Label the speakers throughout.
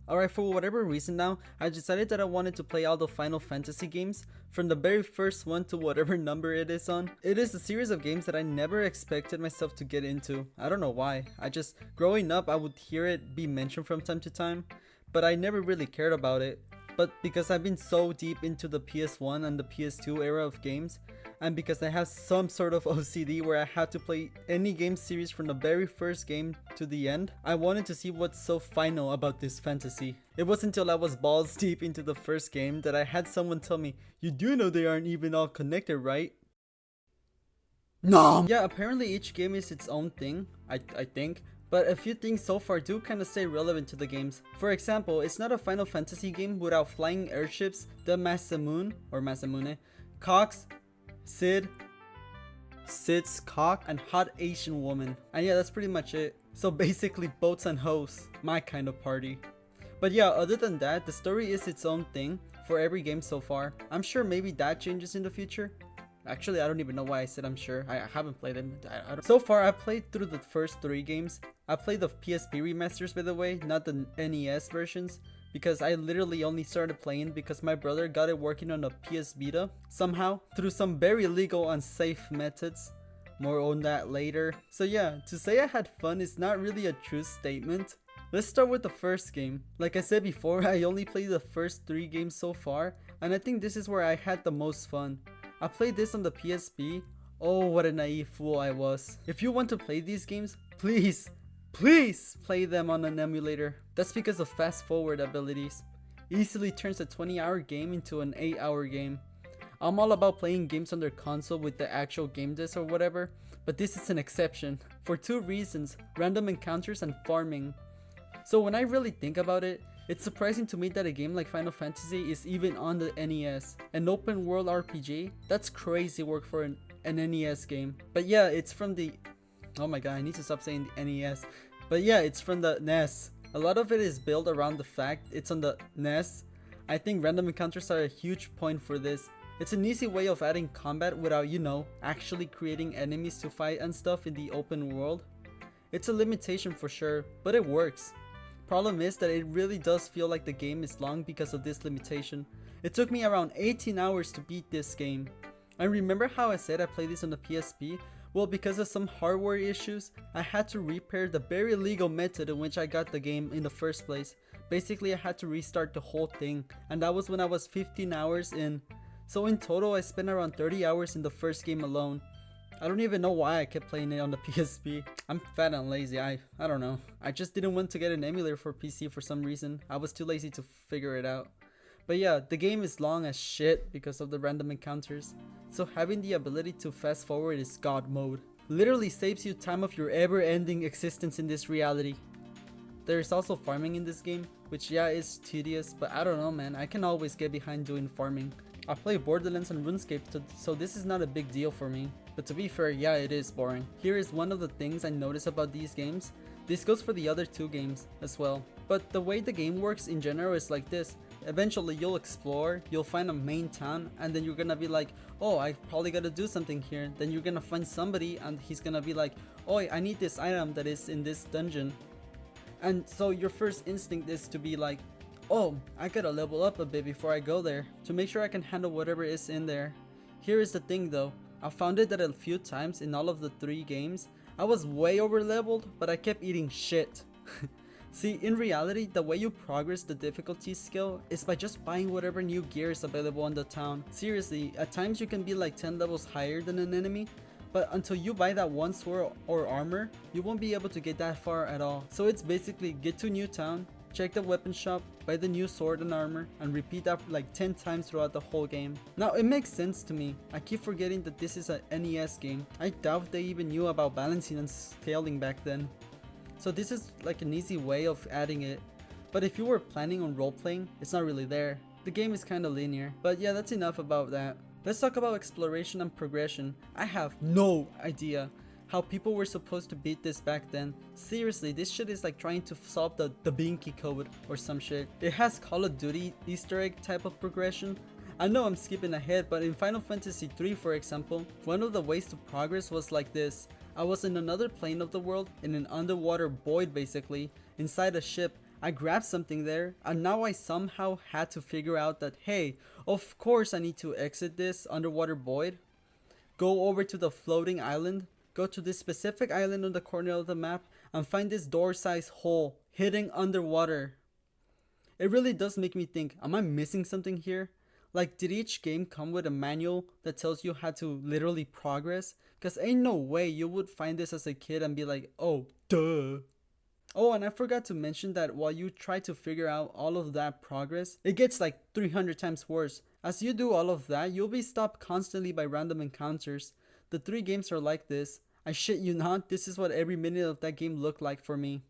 Speaker 1: Alright, for whatever reason now, I decided that I wanted to play all the Final Fantasy games, from the very first one to whatever number it is on. It is a series of games that I never expected myself to get into. I don't know why. Growing up, I would hear it be mentioned from time to time, but I never really cared about it. But because I've been so deep into the PS1 and the PS2 era of games, and because I have some sort of OCD where I had to play any game series from the very first game to the end, I wanted to see what's so final about this fantasy. It wasn't until I was balls deep into the first game that I had someone tell me, "You do know they aren't even all connected, right?" No! Yeah, apparently each game is its own thing, I think. But a few things so far do kinda stay relevant to the games. For example, it's not a Final Fantasy game without flying airships, the Masamune, or Masamune, Cox, Sid, Sid's cock, and hot Asian woman. And yeah, that's pretty much it. So basically boats and hoes, my kind of party. But yeah, other than that, the story is its own thing for every game so far. I'm sure maybe that changes in the future. Actually, I don't even know why I said I'm sure. I haven't played them. So far, I played through the first 3 games. I played the PSP remasters, by the way, not the NES versions, because I literally only started playing because my brother got it working on a PS Vita somehow through some very illegal and safe methods. More on that later. So yeah, to say I had fun is not really a true statement. Let's start with the first game. Like I said before, I only played the first 3 games so far, and I think this is where I had the most fun. I played this on the PSP. Oh, what a naive fool I was. If you want to play these games, please play them on an emulator. That's because of fast forward abilities. Easily turns a 20-hour game into an 8-hour game. I'm all about playing games on their console with the actual game disc or whatever, but this is an exception. For 2 reasons, random encounters and farming. So when I really think about it, it's surprising to me that a game like Final Fantasy is even on the NES. An open world RPG? That's crazy work for an NES game. But yeah, it's from the... Oh my god, I need to stop saying the NES. But yeah, it's from the NES. A lot of it is built around the fact it's on the NES. I think random encounters are a huge point for this. It's an easy way of adding combat without, you know, actually creating enemies to fight and stuff in the open world. It's a limitation for sure, but it works. Problem is that it really does feel like the game is long because of this limitation. It took me around 18 hours to beat this game. And remember how I said I played this on the PSP? Well, because of some hardware issues, I had to repair the very legal method in which I got the game in the first place. Basically, I had to restart the whole thing, and that was when I was 15 hours in. So in total, I spent around 30 hours in the first game alone. I don't even know why I kept playing it on the PSP. I'm fat and lazy, I don't know. I just didn't want to get an emulator for PC for some reason. I was too lazy to figure it out. But yeah, the game is long as shit because of the random encounters. So having the ability to fast forward is God mode. Literally saves you time of your ever-ending existence in this reality. There is also farming in this game, which yeah is tedious, but I don't know man, I can always get behind doing farming. I play Borderlands and RuneScape, so this is not a big deal for me. But to be fair, yeah, it is boring. Here is one of the things I notice about these games. This goes for the other 2 games as well. But the way the game works in general is like this. Eventually you'll explore, you'll find a main town, and then you're gonna be like, oh, I probably gotta do something here. Then you're gonna find somebody and he's gonna be like, oh, I need this item that is in this dungeon. And so your first instinct is to be like, oh, I gotta level up a bit before I go there to make sure I can handle whatever is in there. Here is the thing though, I found it that a few times in all of the 3 games, I was way over leveled, but I kept eating shit. See, in reality, the way you progress the difficulty skill is by just buying whatever new gear is available in the town. Seriously, at times you can be like 10 levels higher than an enemy, but until you buy that one sword or armor, you won't be able to get that far at all. So it's basically get to a new town, check the weapon shop, buy the new sword and armor, and repeat that like 10 times throughout the whole game. Now it makes sense to me. I keep forgetting that this is a NES game. I doubt they even knew about balancing and scaling back then. So this is like an easy way of adding it. But if you were planning on role-playing, it's not really there. The game is kinda linear. But yeah, that's enough about that. Let's talk about exploration and progression. I have no idea how people were supposed to beat this back then. Seriously, this shit is like trying to solve the Da Vinci Code or some shit. It has Call of Duty Easter egg type of progression. I know I'm skipping ahead, but in Final Fantasy III, for example, one of the ways to progress was like this. I was in another plane of the world, in an underwater void basically, inside a ship, I grabbed something there, and now I somehow had to figure out that hey, of course I need to exit this underwater void, go over to the floating island, go to this specific island on the corner of the map, and find this door-sized hole hidden underwater. It really does make me think, am I missing something here? Like, did each game come with a manual that tells you how to literally progress? Cause ain't no way you would find this as a kid and be like, oh, duh. Oh, and I forgot to mention that while you try to figure out all of that progress, it gets like 300 times worse. As you do all of that, you'll be stopped constantly by random encounters. The three games are like this. I shit you not, this is what every minute of that game looked like for me.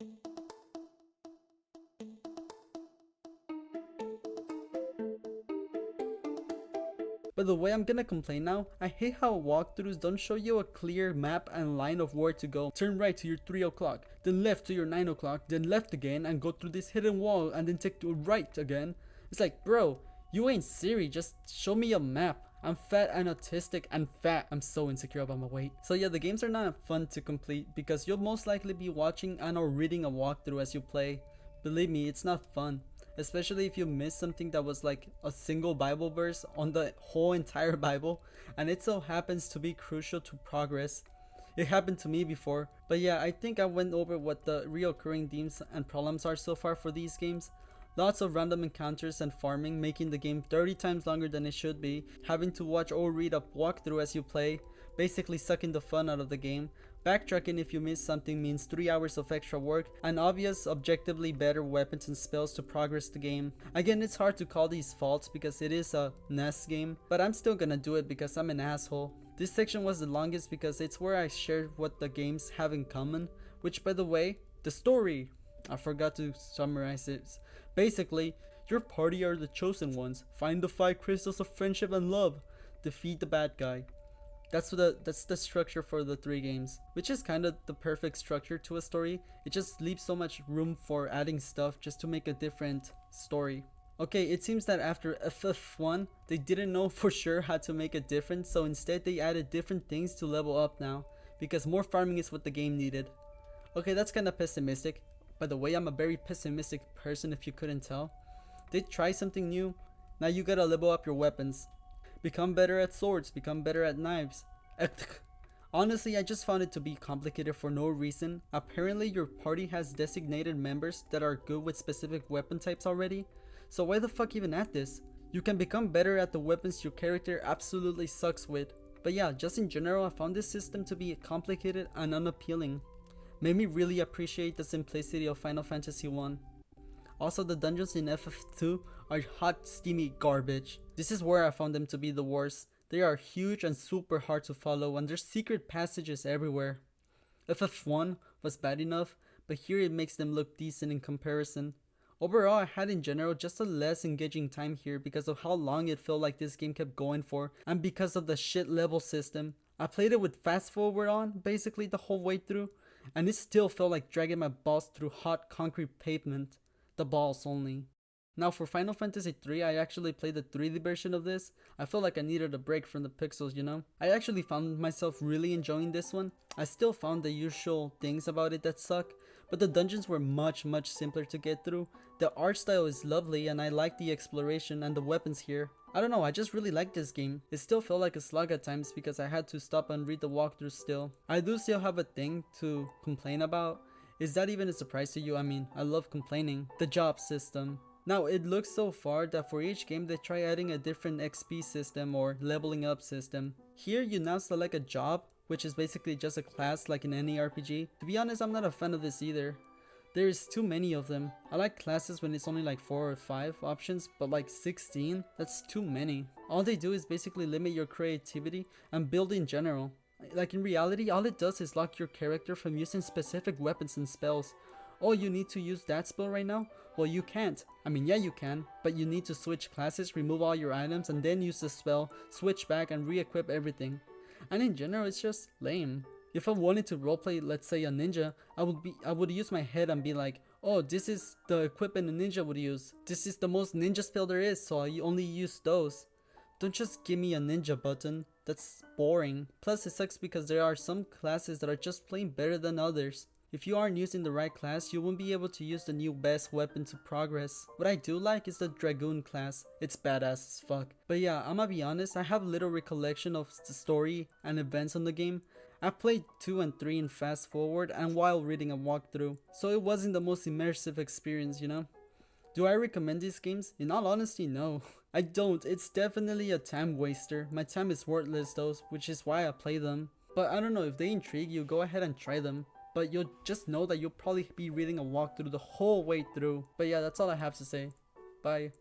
Speaker 1: By the way, I'm gonna complain now. I hate how walkthroughs don't show you a clear map and line of where to go. Turn right to your 3 o'clock, then left to your 9 o'clock, then left again and go through this hidden wall and then take to right again. It's like, bro, you ain't Siri, just show me a map. I'm fat and autistic and fat. I'm so insecure about my weight. So yeah, the games are not fun to complete because you'll most likely be watching and or reading a walkthrough as you play. Believe me, it's not fun. Especially if you miss something that was like a single Bible verse on the whole entire Bible and it so happens to be crucial to progress. It happened to me before. But yeah, I think I went over what the reoccurring themes and problems are so far for these games. Lots of random encounters and farming, making the game 30 times longer than it should be, having to watch or read a walkthrough as you play, basically sucking the fun out of the game. Backtracking if you miss something means 3 hours of extra work, and obvious, objectively better weapons and spells to progress the game. Again, it's hard to call these faults because it is a NES game, but I'm still gonna do it because I'm an asshole. This section was the longest because it's where I shared what the games have in common, which by the way, the story. I forgot to summarize it. Basically, your party are the chosen ones. Find the 5 crystals of friendship and love. Defeat the bad guy. That's the structure for the 3 games, which is kind of the perfect structure to a story. It just leaves so much room for adding stuff just to make a different story. Okay, it seems that after FF1, they didn't know for sure how to make a difference, so instead they added different things to level up now, because more farming is what the game needed. Okay, that's kind of pessimistic. By the way, I'm a very pessimistic person if you couldn't tell. They try something new, now you gotta level up your weapons. Become better at swords, become better at knives. Honestly, I just found it to be complicated for no reason. Apparently your party has designated members that are good with specific weapon types already. So why the fuck even add this? You can become better at the weapons your character absolutely sucks with. But yeah, just in general, I found this system to be complicated and unappealing. Made me really appreciate the simplicity of Final Fantasy 1. Also, the dungeons in FF2 are hot, steamy garbage. This is where I found them to be the worst. They are huge and super hard to follow, and there's secret passages everywhere. FF1 was bad enough, but here it makes them look decent in comparison. Overall, I had in general just a less engaging time here because of how long it felt like this game kept going for, and because of the shit level system. I played it with fast forward on, basically the whole way through, and it still felt like dragging my balls through hot concrete pavement. The balls only. Now for Final Fantasy 3, I actually played the 3D version of this. I felt like I needed a break from the pixels, you know? I actually found myself really enjoying this one. I still found the usual things about it that suck, but the dungeons were much simpler to get through. The art style is lovely and I like the exploration and the weapons here. I don't know, I just really like this game. It still felt like a slog at times because I had to stop and read the walkthrough still. I do still have a thing to complain about. Is that even a surprise to you? I mean, I love complaining. The job system. Now, it looks so far that for each game they try adding a different XP system or leveling up system. Here you now select a job, which is basically just a class like in any RPG. To be honest, I'm not a fan of this either. There's too many of them. I like classes when it's only like 4 or 5 options, but like 16? That's too many. All they do is basically limit your creativity and build in general. Like in reality, all it does is lock your character from using specific weapons and spells. Oh, you need to use that spell right now? Well, you can't. I mean, yeah you can, but you need to switch classes, remove all your items, and then use the spell, switch back, and re-equip everything. And in general, it's just lame. If I wanted to roleplay, let's say a ninja, I would use my head and be like, oh, this is the equipment a ninja would use. This is the most ninja spell there is, so I only use those. Don't just give me a ninja button. That's boring. Plus it sucks because there are some classes that are just plain better than others. If you aren't using the right class, you won't be able to use the new best weapon to progress. What I do like is the Dragoon class. It's badass as fuck. But yeah, I'ma be honest, I have little recollection of the story and events on the game. I played 2 and 3 in fast forward and while reading a walkthrough, so it wasn't the most immersive experience, you know? Do I recommend these games? In all honesty, no. I don't. It's definitely a time waster. My time is worthless though, which is why I play them. But I don't know, if they intrigue you, go ahead and try them. But you'll just know that you'll probably be reading a walkthrough the whole way through. But yeah, that's all I have to say. Bye.